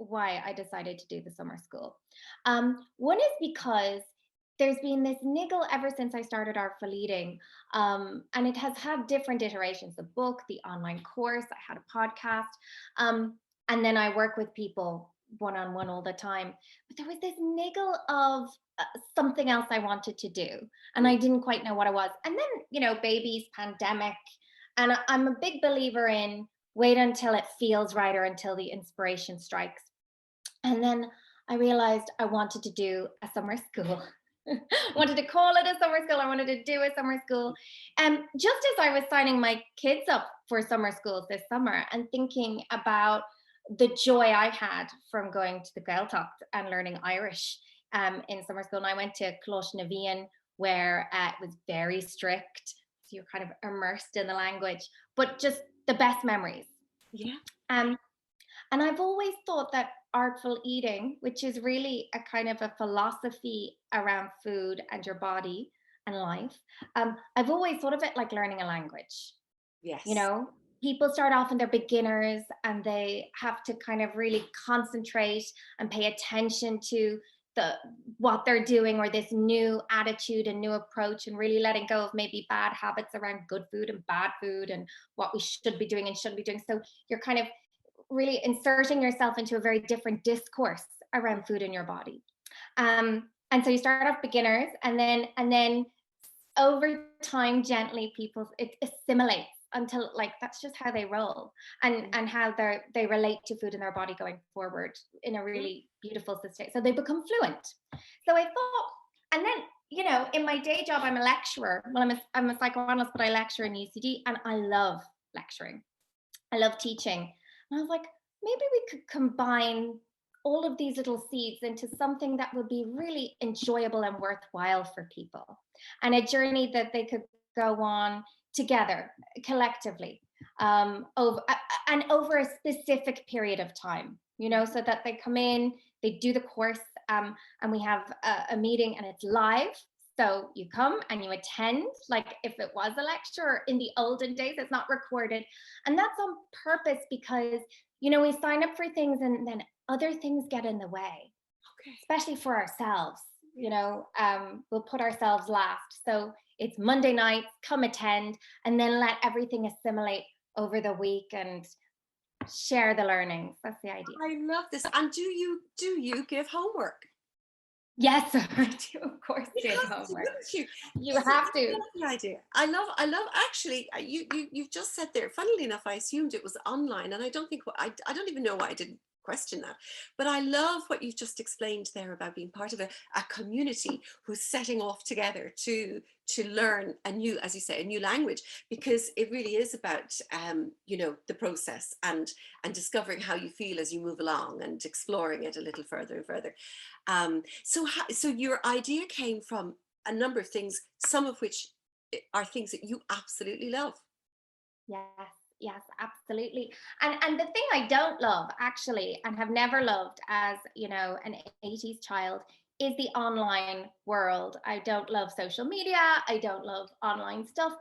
why I decided to do the summer school. One is because there's been this niggle ever since I started Artful Eating, and it has had different iterations: the book, the online course, I had a podcast, and then I work with people one-on-one all the time. But there was this niggle of something else I wanted to do, and I didn't quite know what it was. And then, babies, pandemic, and I'm a big believer in wait until it feels right or until the inspiration strikes. And then I realized I wanted to do a summer school. Wanted to call it a summer school. I wanted to do a summer school. And just as I was signing my kids up for summer schools this summer and thinking about the joy I had from going to the Gaeltacht and learning Irish in summer school. And I went to Closh na Bhíon, where it was very strict. So you're kind of immersed in the language, but just the best memories. Yeah. And I've always thought that artful eating, which is really a kind of a philosophy around food and your body and life, I've always thought of it like learning a language. Yes. People start off and they're beginners and they have to kind of really concentrate and pay attention to what they're doing, or this new attitude and new approach, and really letting go of maybe bad habits around good food and bad food and what we should be doing and shouldn't be doing. So you're kind of really inserting yourself into a very different discourse around food in your body. And so you start off beginners, and then over time, gently, it assimilates until, like, that's just how they roll, and how they relate to food in their body going forward in a really beautiful system. So they become fluent. So I thought, and then, in my day job, I'm a lecturer. Well, I'm a psychoanalyst, but I lecture in UCD, and I love lecturing. I love teaching. And I was like, maybe we could combine all of these little seeds into something that would be really enjoyable and worthwhile for people, and a journey that they could go on together, collectively, over a specific period of time, so that they come in, they do the course, and we have a meeting, and it's live. So you come and you attend, like if it was a lecture in the olden days. It's not recorded. And that's on purpose because, we sign up for things and then other things get in the way, especially for ourselves. We'll put ourselves last. So it's Monday nights, come attend, and then let everything assimilate over the week and share the learnings. That's the idea. I love this. And do you give homework? Yes, I do, of course. You have to. The idea. I love. Actually, you've just said there. Funnily enough, I assumed it was online, and I don't even know why I didn't question that. But I love what you've just explained there about being part of a community who's setting off together to learn a new, as you say, a new language, because it really is about the process and discovering how you feel as you move along and exploring it a little further and further. So your idea came from a number of things, some of which are things that you absolutely love. Yes, absolutely. And the thing I don't love, actually, and have never loved as, an 80s child, is the online world. I don't love social media. I don't love online stuff.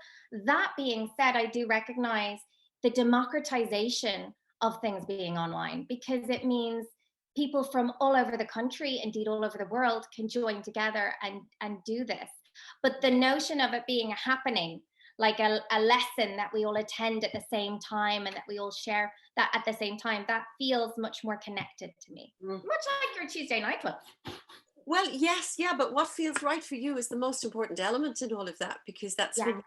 That being said, I do recognize the democratization of things being online, because it means people from all over the country, indeed all over the world, can join together and do this. But the notion of it being a happening, like a lesson that we all attend at the same time and that we all share that at the same time, that feels much more connected to me. Much like your Tuesday night club. Well, yes, yeah, but what feels right for you is the most important element in all of that, because that's when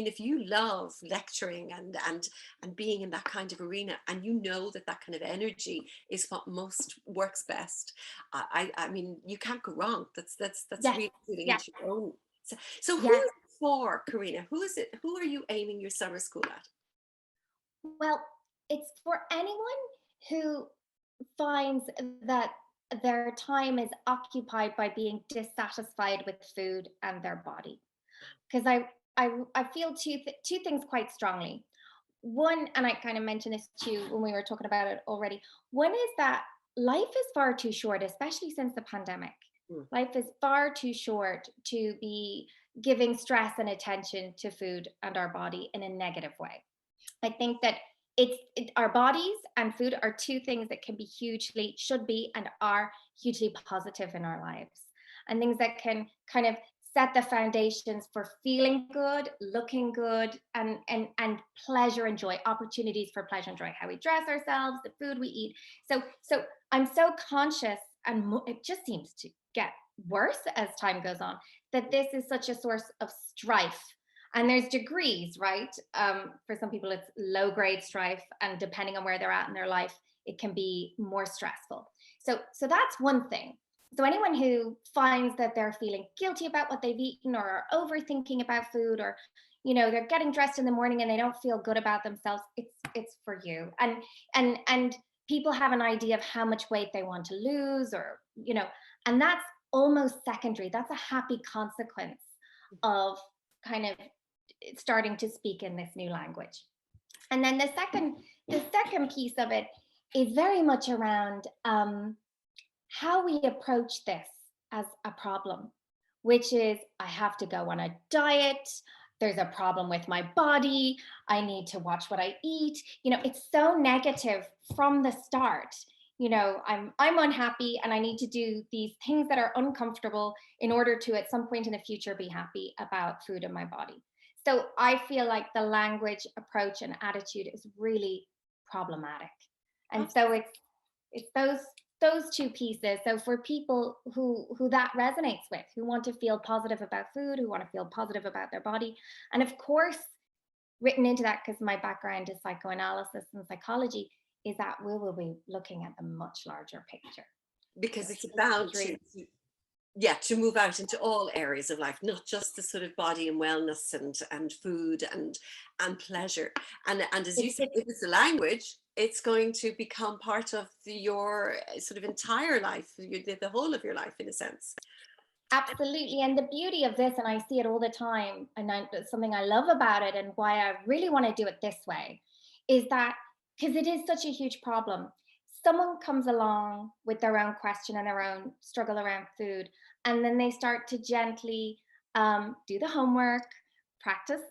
if you love lecturing and being in that kind of arena, and that kind of energy is what most works best, I mean, you can't go wrong. That's really feeling into your own. So who is it for, Karina? Who is it? Who are you aiming your summer school at? Well, it's for anyone who finds that their time is occupied by being dissatisfied with food and their body. Because I feel two things quite strongly. One, and I kind of mentioned this too when we were talking about it already. One is that life is far too short, especially since the pandemic. Life is far too short to be giving stress and attention to food and our body in a negative way. I think that our bodies and food are two things that can be hugely, should be, and are hugely positive in our lives, and things that can kind of set the foundations for feeling good, looking good, and pleasure and joy, opportunities for pleasure and joy, how we dress ourselves, the food we eat. So I'm so conscious, and it just seems to get worse as time goes on, that this is such a source of strife. And there's degrees, right? For some people, it's low grade strife, and depending on where they're at in their life, it can be more stressful. So that's one thing. So anyone who finds that they're feeling guilty about what they've eaten, or are overthinking about food, or they're getting dressed in the morning and they don't feel good about themselves, it's for you. And people have an idea of how much weight they want to lose, or and that's almost secondary. That's a happy consequence of kind of starting to speak in this new language. And then the second piece of it is very much around how we approach this as a problem, which is, I have to go on a diet, there's a problem with my body, I need to watch what I eat. It's so negative from the start. I'm unhappy and I need to do these things that are uncomfortable in order to, at some point in the future, be happy about food in my body. So I feel like the language, approach, and attitude is really problematic. And so it's those two pieces. So for people who that resonates with, who want to feel positive about food, who want to feel positive about their body, and of course, written into that, because my background is psychoanalysis and psychology, is that we will be looking at the much larger picture. Because it's about to move out into all areas of life, not just the sort of body and wellness and food and pleasure. And as you said, if it's a language, it's going to become part of your sort of entire life, the whole of your life, in a sense. Absolutely. And the beauty of this, and I see it all the time, and something I love about it, and why I really want to do it this way, is that because it is such a huge problem, someone comes along with their own question and their own struggle around food, and then they start to gently do the homework, practice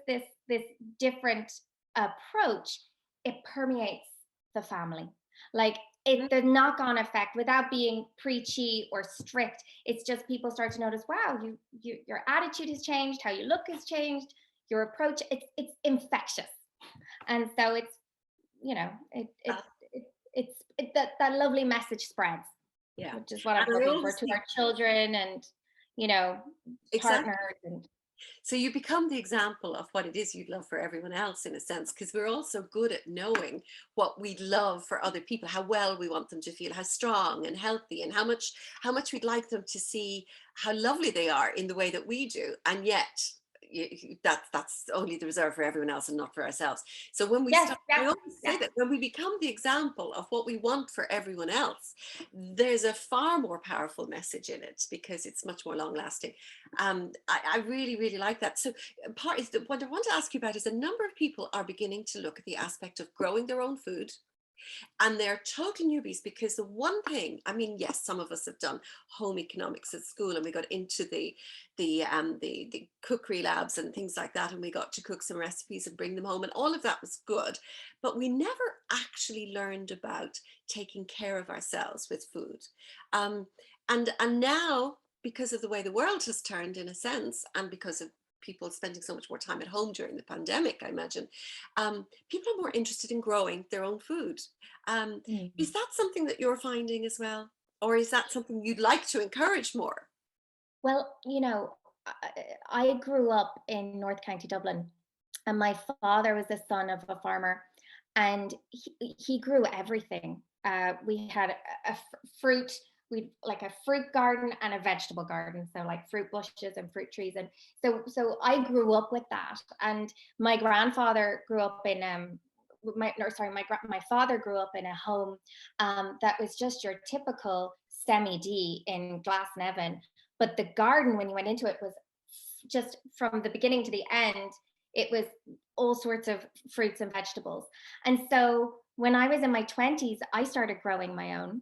this different approach. It permeates the family. Like, the knock-on effect, without being preachy or strict, it's just people start to notice, wow, your attitude has changed, how you look has changed, your approach, it's infectious. And so it's that lovely message spreads, which is what I'm looking for to our children and partners. And so you become the example of what it is you'd love for everyone else, in a sense, because we're all so good at knowing what we'd love for other people, how well we want them to feel, how strong and healthy, and how much we'd like them to see how lovely they are in the way that we do. And yet that's only the reserve for everyone else and not for ourselves. So when we start, I always say that when we become the example of what we want for everyone else, there's a far more powerful message in it, because it's much more long lasting. I really, really like that. So part is what I want to ask you about is, a number of people are beginning to look at the aspect of growing their own food, and they're total newbies, because the one thing, I mean, yes, some of us have done home economics at school, and we got into the cookery labs and things like that, and we got to cook some recipes and bring them home, and all of that was good, but we never actually learned about taking care of ourselves with food. And now, because of the way the world has turned, in a sense, and because of people spending so much more time at home during the pandemic, I imagine, people are more interested in growing their own food. Is that something that you're finding as well? Or is that something you'd like to encourage more? Well, I grew up in North County Dublin, and my father was the son of a farmer, and he grew everything. We had a fruit, like a fruit garden and a vegetable garden, so like fruit bushes and fruit trees. And so I grew up with that. And my grandfather grew up in my father grew up in a home that was just your typical semi-D in Glasnevin, but the garden, when you went into it, was just from the beginning to the end, it was all sorts of fruits and vegetables. And so when I was in my 20s, I started growing my own.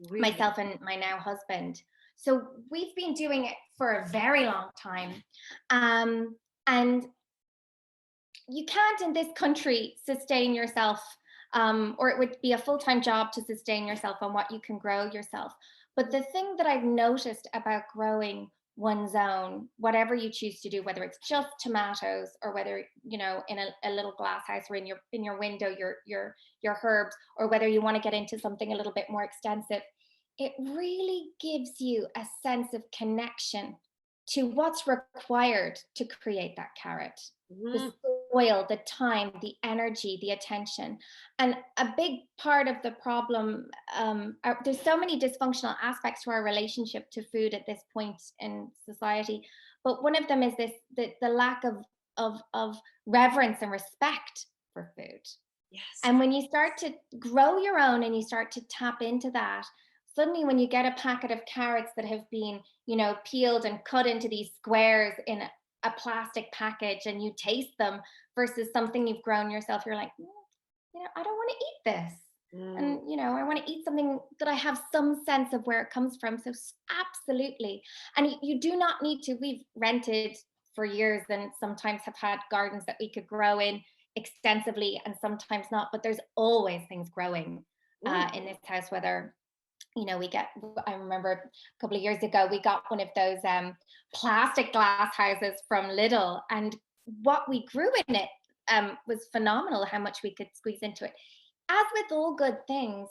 Really? Myself and my now husband. So we've been doing it for a very long time. And you can't in this country sustain yourself, or it would be a full-time job to sustain yourself on what you can grow yourself. But the thing that I've noticed about growing one's own, whatever you choose to do, whether it's just tomatoes or whether, in a little glass house or in your window, your herbs, or whether you want to get into something a little bit more extensive, it really gives you a sense of connection to what's required to create that carrot, the Mhm. soil, the time, the energy, the attention. And a big part of the problem, there's so many dysfunctional aspects to our relationship to food at this point in society. But one of them is the lack of reverence and respect for food. Yes. And when you start to grow your own and you start to tap into that, suddenly when you get a packet of carrots that have been, peeled and cut into these squares in a plastic package and you taste them versus something you've grown yourself, you're like, I don't want to eat this. Mm. And, I want to eat something that I have some sense of where it comes from. So, absolutely. And you do not need to. We've rented for years and sometimes have had gardens that we could grow in extensively and sometimes not. But there's always things growing Mm. in this house, whether we get, I remember a couple of years ago, we got one of those plastic glass houses from Lidl, and what we grew in it was phenomenal how much we could squeeze into it. As with all good things,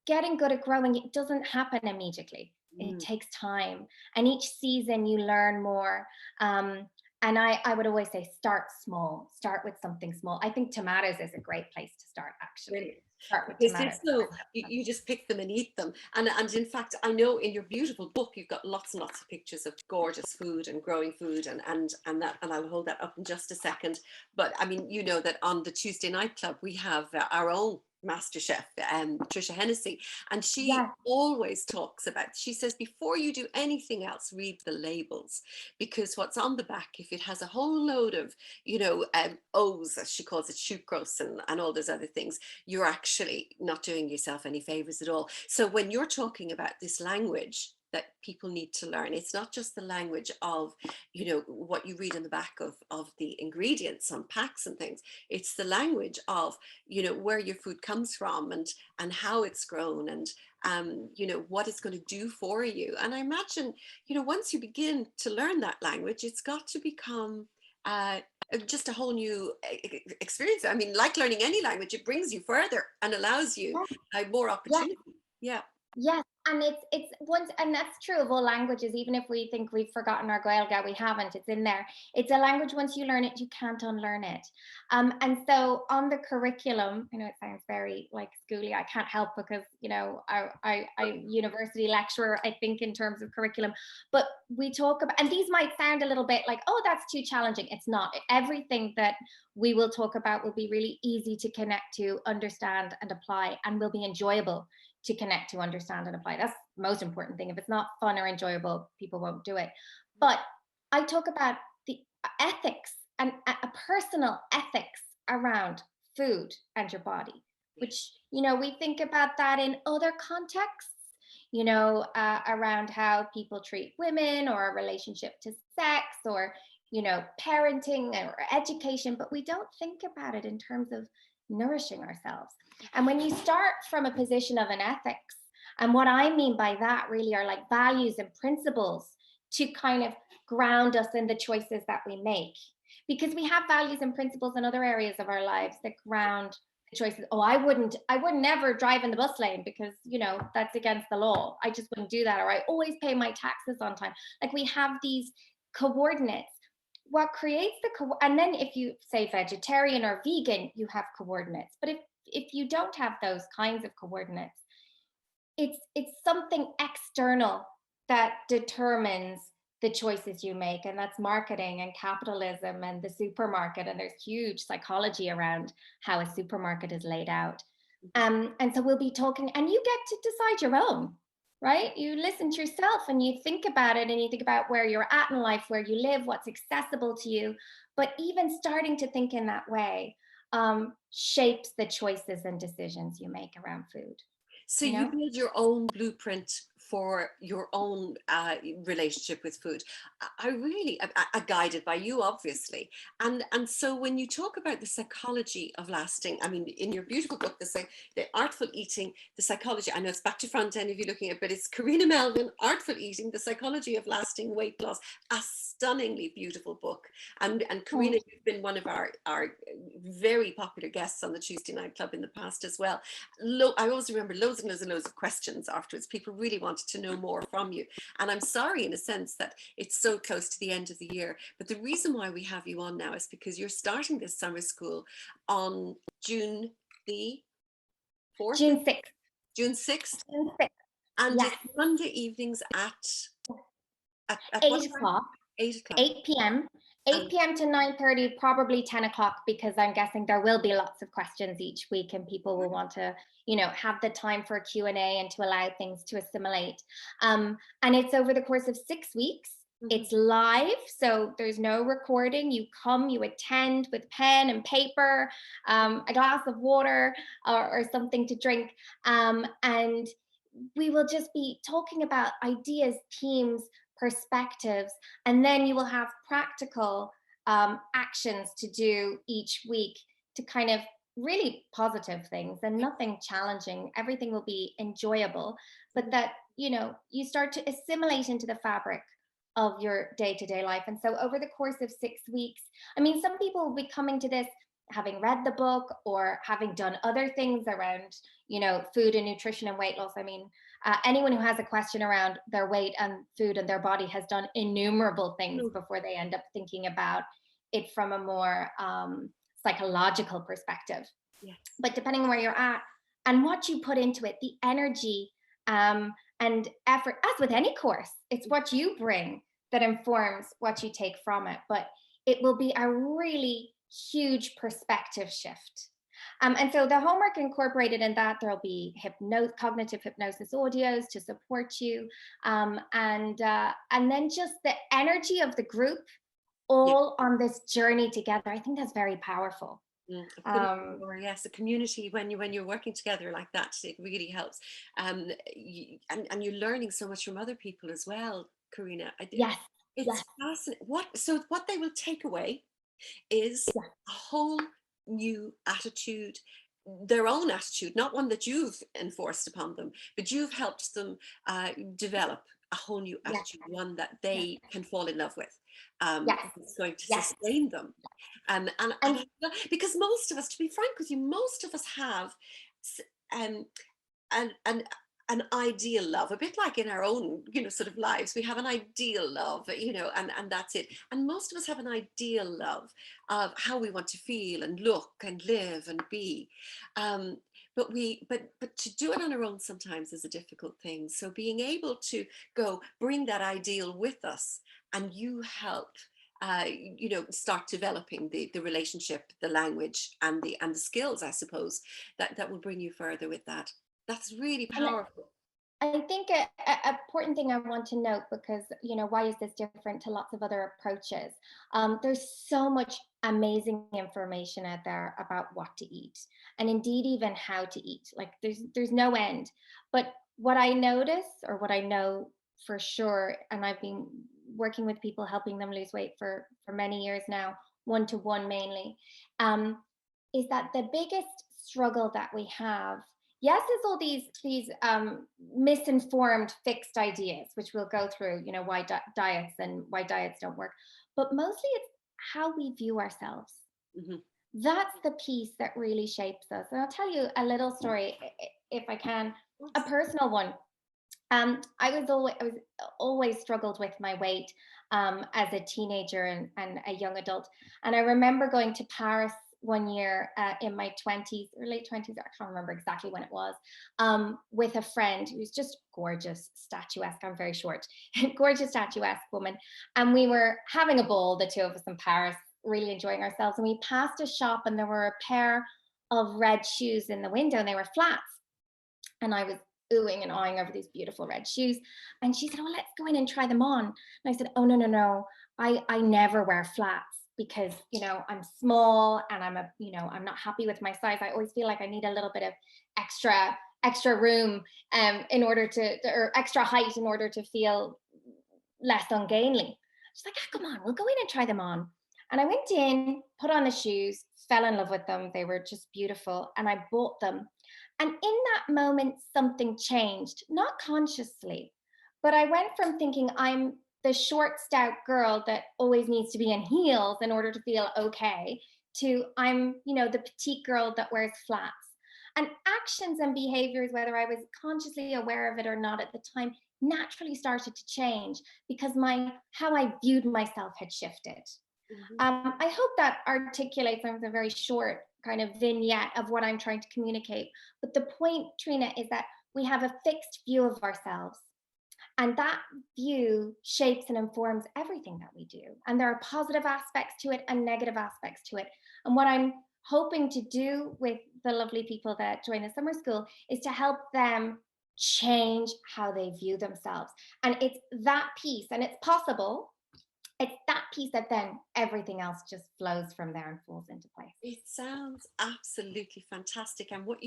getting good at growing, it doesn't happen immediately. It Mm. takes time. And each season you learn more. And I would always say start small, start with something small. I think tomatoes is a great place to start, actually. Brilliant. Start with Because they're tomatoes. so you just pick them and eat them. And in fact, I know in your beautiful book you've got lots and lots of pictures of gorgeous food and growing food and I'll hold that up in just a second. But I mean, you know that on the Tuesday Night Club we have our own master chef, Trisha Hennessy, and she Yes. always talks about, she says, before you do anything else, read the labels, because what's on the back, if it has a whole load of, O's, as she calls it, sucrose and all those other things, you're actually not doing yourself any favors at all. So when you're talking about this language that people need to learn, it's not just the language of, what you read in the back of the ingredients on packs and things. It's the language of, where your food comes from and how it's grown and, what it's going to do for you. And I imagine, once you begin to learn that language, it's got to become just a whole new experience. I mean, like learning any language, it brings you further and allows you more Yes. opportunity. Yeah. Yes, and it's once, and that's true of all languages. Even if we think we've forgotten our Gaelga, we haven't. It's in there. It's a language. Once you learn it, you can't unlearn it. And so on the curriculum, I know it sounds very like schooly. I can't help because I university lecturer. I think in terms of curriculum, but we talk about, and these might sound a little bit like, oh, that's too challenging. It's not. Everything that we will talk about will be really easy to connect to, understand, and apply, and will be enjoyable to connect to, understand, and apply. That's the most important thing. If it's not fun or enjoyable, people won't do it. But I talk about the ethics and a personal ethics around food and your body, which, we think about that in other contexts, around how people treat women or a relationship to sex or, parenting or education, but we don't think about it in terms of nourishing ourselves. And when you start from a position of an ethics, and what I mean by that really are like values and principles to kind of ground us in the choices that we make. Because we have values and principles in other areas of our lives that ground the choices. Oh, I would never drive in the bus lane because, that's against the law. I just wouldn't do that. Or I always pay my taxes on time. Like we have these coordinates. What creates and then if you say vegetarian or vegan, you have coordinates. But if you don't have those kinds of coordinates, it's something external that determines the choices you make, and that's marketing and capitalism and the supermarket, and there's huge psychology around how a supermarket is laid out. And so we'll be talking, and you get to decide your own, right? You listen to yourself and you think about it, and you think about where you're at in life, where you live, what's accessible to you. But even starting to think in that way shapes the choices and decisions you make around food, So you you know? build your own blueprint for your own relationship with food. I really, guided by you, obviously. And so when you talk about the psychology of lasting, I mean, in your beautiful book, the Artful Eating, the Psychology, I know it's back to front end if you're looking at it, but it's Karina Melvin, Artful Eating, the Psychology of Lasting Weight Loss, a stunningly beautiful book. And Karina, you've been one of our very popular guests on the Tuesday Night Club in the past as well. I always remember loads and loads and loads of questions afterwards. People really wanted to know more from you. And I'm sorry in a sense that it's so close to the end of the year. But the reason why we have you on now is because you're starting this summer school on June the 4th? June 6th. June 6th. June 6th. And Yes. it's Monday evenings at 8 what time? o'clock. 8 o'clock. 8 p.m. 8 p.m. to 9:30, probably 10 o'clock, because I'm guessing there will be lots of questions each week and people will want to, have the time for a Q&A and to allow things to assimilate. And it's over the course of 6 weeks. It's live, so there's no recording. You come, you attend with pen and paper, a glass of water or something to drink, and we will just be talking about ideas, themes, perspectives, and then you will have practical actions to do each week to kind of really positive things and nothing challenging. Everything will be enjoyable, but that, you start to assimilate into the fabric of your day-to-day life. And so over the course of 6 weeks, I mean, some people will be coming to this having read the book or having done other things around, food and nutrition and weight loss. I mean, anyone who has a question around their weight and food and their body has done innumerable things before they end up thinking about it from a more psychological perspective. Yeah. But depending on where you're at and what you put into it, the energy and effort, as with any course, it's what you bring that informs what you take from it. But it will be a really huge perspective shift. And so the homework incorporated in that, there'll be cognitive hypnosis audios to support you. And then just the energy of the group all on this journey together. I think that's very powerful. Or yes, a community when you're working together like that, it really helps. And you're learning so much from other people as well, Karina. Yes. It's fascinating. What they will take away is a whole new attitude, their own attitude, not one that you've enforced upon them, but you've helped them develop a whole new attitude, one that they can fall in love with. It's going to sustain them. And because most of us, to be frank with you, most of us have an ideal love, a bit like in our own, sort of lives. We have an ideal love, and that's it. And most of us have an ideal love of how we want to feel and look and live and be. But to do it on our own sometimes is a difficult thing. So being able to bring that ideal with us, and you help start developing the relationship, the language, and the skills, I suppose, that will bring you further with that. That's really powerful. I think an important thing I want to note, because, why is this different to lots of other approaches? There's so much amazing information out there about what to eat, and indeed even how to eat. Like there's no end. But what I notice, or what I know for sure, and I've been working with people, helping them lose weight for many years now, one-to-one mainly, is that the biggest struggle that we have, yes, is all these misinformed fixed ideas, which we'll go through, why diets and why diets don't work, but mostly it's how we view ourselves. That's the piece that really shapes us. And I'll tell you a little story, if I can, a personal one. I was always struggled with my weight as a teenager and a young adult. And I remember going to Paris one year in my 20s or late 20s, I can't remember exactly when it was, with a friend who's just gorgeous, statuesque. I'm very short, gorgeous, statuesque woman. And we were having a ball, the two of us in Paris, really enjoying ourselves. And we passed a shop and there were a pair of red shoes in the window and they were flats. And I was oohing and awing over these beautiful red shoes. And she said, oh, let's go in and try them on. And I said, oh, no. I never wear flats because, I'm small and I'm not happy with my size. I always feel like I need a little bit of extra extra room in order to, or extra height in order to feel less ungainly. She's like, come on, we'll go in and try them on. And I went in, put on the shoes, fell in love with them. They were just beautiful. And I bought them. And in that moment, something changed, not consciously, but I went from thinking I'm the short, stout girl that always needs to be in heels in order to feel okay, to I'm, the petite girl that wears flats. And actions and behaviors, whether I was consciously aware of it or not at the time, naturally started to change because how I viewed myself had shifted. I hope that articulates. It was a very short kind of vignette of what I'm trying to communicate. But the point, Trina, is that we have a fixed view of ourselves. And that view shapes and informs everything that we do. And there are positive aspects to it and negative aspects to it. And what I'm hoping to do with the lovely people that join the summer school is to help them change how they view themselves. And it's that piece, and it's possible. It's that piece that then everything else just flows from there and falls into place. It sounds absolutely fantastic. And what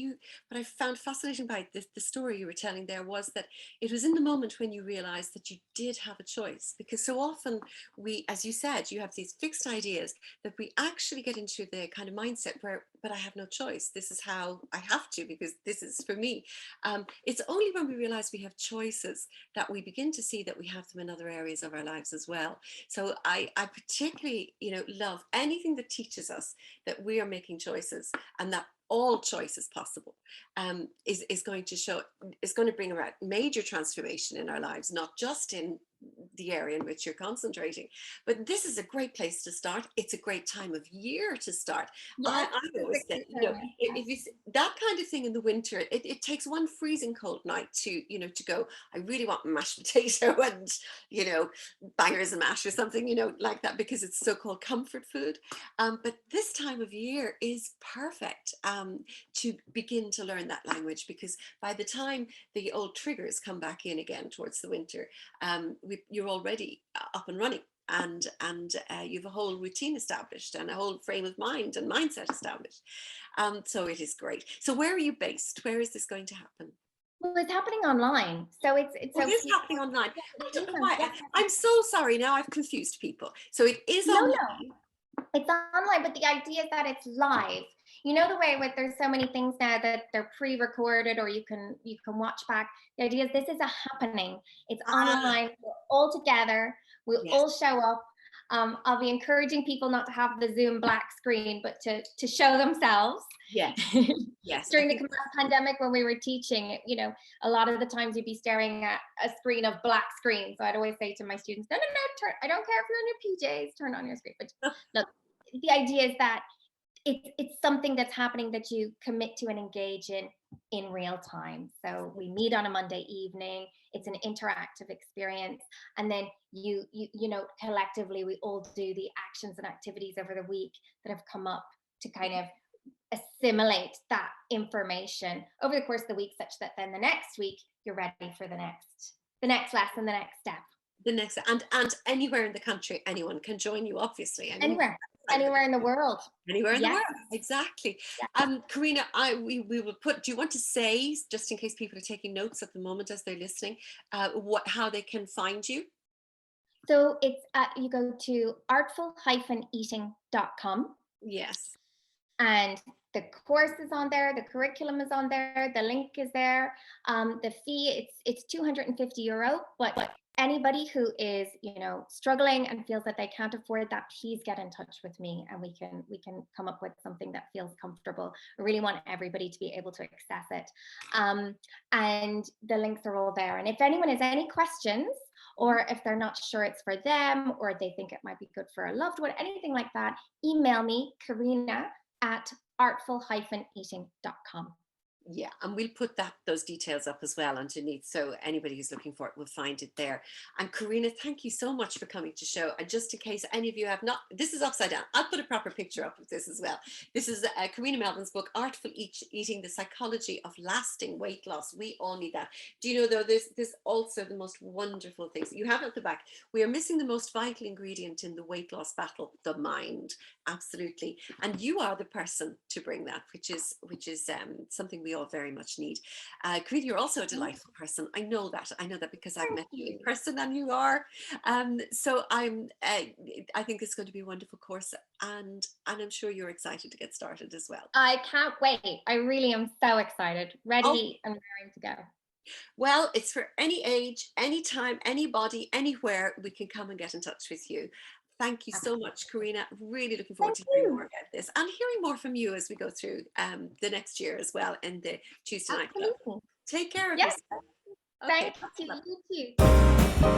I found fascinating about the story you were telling there was that it was in the moment when you realized that you did have a choice. Because so often we, as you said, you have these fixed ideas that we actually get into the kind of mindset where, but I have no choice. This is how I have to, because this is for me. It's only when we realize we have choices that we begin to see that we have them in other areas of our lives as well. So I particularly, love anything that teaches us that we are making choices and that all choice is possible, is going to bring about major transformation in our lives, not just in the area in which you're concentrating. But this is a great place to start. It's a great time of year to start. Yes, I always say, if you that kind of thing in the winter, it takes one freezing cold night to go, I really want mashed potato and bangers and mash or something like that, because it's so-called comfort food. But this time of year is perfect to begin to learn that language, because by the time the old triggers come back in again towards the winter, you're already up and running, and you have a whole routine established and a whole frame of mind and mindset established. So it is great. So where are you based? Where is this going to happen? Well, it's happening online. So it is happening online. I don't know why. Yes. I'm so sorry. Now I've confused people. So it is No, online. it's online, but the idea is that it's live. You know the way with there's so many things now that they're pre-recorded or you can watch back. The idea is this is a happening. It's online. We're all together. We'll all show up. I'll be encouraging people not to have the Zoom black screen, but to show themselves. Yes. Yes. During the pandemic when we were teaching, a lot of the times you'd be staring at a screen of black screen. So I'd always say to my students, no, I don't care if you're in your PJs, turn on your screen. But look, the idea is that it's something that's happening that you commit to and engage in real time. So we meet on a Monday evening. It's an interactive experience, and then you collectively we all do the actions and activities over the week that have come up to kind of assimilate that information over the course of the week, such that then the next week you're ready for the next lesson, the next step. The next, and anywhere in the country, anyone can join you, obviously. Anywhere in the world. Anywhere in the world, exactly. Yeah. Karina, we will put, do you want to say, just in case people are taking notes at the moment as they're listening, how they can find you? So it's you go to artful-eating.com. Yes. And the course is on there, the curriculum is on there, the link is there. The fee, it's €250, but anybody who is struggling and feels that they can't afford that, please get in touch with me and we can come up with something that feels comfortable. I really want everybody to be able to access it. And the links are all there. And if anyone has any questions, or if they're not sure it's for them, or they think it might be good for a loved one, anything like that, email me, Karina at artful-eating.com. Yeah, and we'll put those details up as well underneath, so anybody who's looking for it will find it there. And Karina, thank you so much for coming to show. And just in case any of you have not, this is upside down. I'll put a proper picture up of this as well. This is Karina Melvin's book, Artful Eating: The Psychology of Lasting Weight Loss. We all need that. Do you know though, there's also the most wonderful things you have at the back. We are missing the most vital ingredient in the weight loss battle, the mind. Absolutely. And you are the person to bring that, which is something we all very much need. Karina, you're also a delightful person. I know that because I've met you in person, and you are. So I think it's going to be a wonderful course, and I'm sure you're excited to get started as well. I can't wait. I really am so excited, ready and raring to go. Well, it's for any age, any time, anybody, anywhere. We can come and get in touch with you. Thank you so much, Karina. Really looking forward to hearing more about this and hearing more from you as we go through the next year as well in the Tuesday Night Club. Take care of yourself. Okay. Thank you. You too.